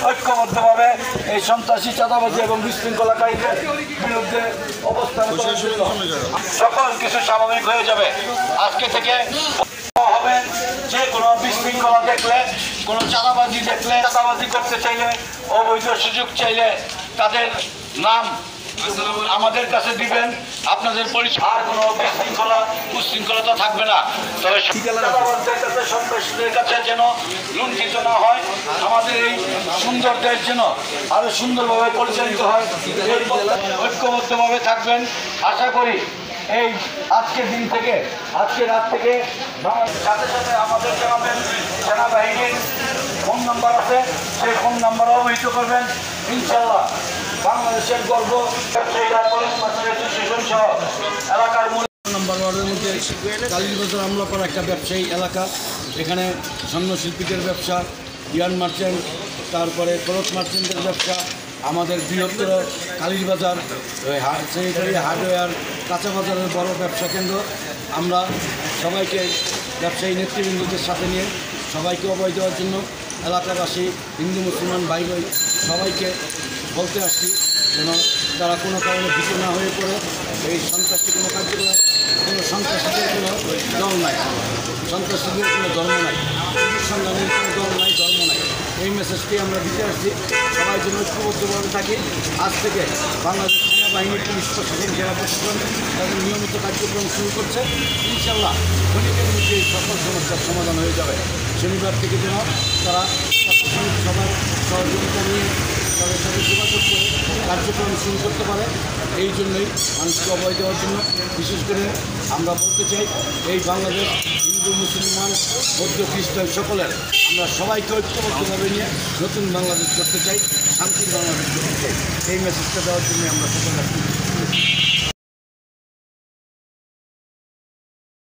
ঐক্যবদ্ধভাবে এই সন্ত্রাসী চাঁদাবাজি এবং বিশৃঙ্খলাকারীদের বিরুদ্ধে অবস্থান সকল কিছু স্বাভাবিক হয়ে যাবে। আজকে থেকে হবেন যে কোনো বিশৃঙ্খলা দেখলে, কোনো চাঁদাবাজি দেখলে, চাঁদাবাজি করতে চাইলে, অবৈধ সুযোগ চাইলে তাদের নাম আমাদের কাছে দিবেন। আপনাদের পরিচয় আর কোনো উশৃঙ্খলতা থাকবে না। তবে সন্ত্রাসীদের কাছে যেন লুণ্ঠিত না হয়, আমাদের এই সুন্দর দেশ যেন আরো সুন্দরভাবে পরিচালিত হয়, ঐক্যবদ্ধভাবে থাকবেন। আশা করি এই আজকের দিন থেকে, আজকে রাত থেকে সাথে সাথে আমাদের জানাবেন সেনাবাহিনীর ফোন নাম্বার আছে, সেই ফোন নাম্বার অবহিত করবেন। ইনশাল্লাহ বাংলাদেশের গর্ব সহ এলাকার নাম্বার ওয়ার্ডের মধ্যে কালীবাজার আমলাপাড়া একটা ব্যবসায়ী এলাকা। এখানে স্বর্ণশিল্পীদের ব্যবসা, ইয়ান মার্চেন্ট, তারপরে ক্লথ মার্চেন্টের ব্যবসা, আমাদের বৃহত্তর কালীবাজার স্যানিটারি হার্ডওয়্যার কাঁচা বাজারের বড় ব্যবসা কেন্দ্র। আমরা সবাইকে ব্যবসায়ী নেতৃবৃন্দদের সাথে নিয়ে সবাইকে অভয় দেওয়ার জন্য এলাকাবাসী, হিন্দু মুসলমান ভাই ভাই সবাইকে বলতে আসছি যেন তারা কোনো কারণে ভীত না হয়ে পড়ে। এই সন্ত্রাসী কোনো কার্যকলাপ, কোনো সন্ত্রাসীদের কোনো দল নাই, সন্ত্রাসীদের কোনো ধর্ম নাই, সংগ্রামের কোনো দল নাই, ধর্ম নাই। এই মেসেজটি আমরা দিতে আসছি। সবাই যেন ঐক্যবদ্ধভাবে থাকি। আজ থেকে বাংলাদেশ সেনাবাহিনী, পুলিশ প্রশাসন, জেলা প্রশাসন তাদের নিয়মিত কার্যক্রম শুরু করছে। ইনশাল্লাহ ক্ষণিকের মধ্যে এই সকল সমস্যার সমাধান হয়ে যাবে। শনিবার থেকে যেন তারা প্রশাসনিক সবার সহযোগিতা নিয়ে তাদের সাথে যোগাযোগ করে কার্যক্রম শুরু করতে পারে। এই জন্যই মানুষকে অভয় দেওয়ার জন্য বিশেষ করে আমরা বলতে চাই, এই বাংলাদেশ হিন্দু মুসলমান বৌদ্ধ খ্রিস্টান সকলের আমরা সবাইকে ঐক্যবদ্ধভাবে নিয়ে নতুন বাংলাদেশ করতে চাই, শান্তির বাংলাদেশ করতে চাই। এই মেসেজটা দেওয়ার জন্য আমরা সকলে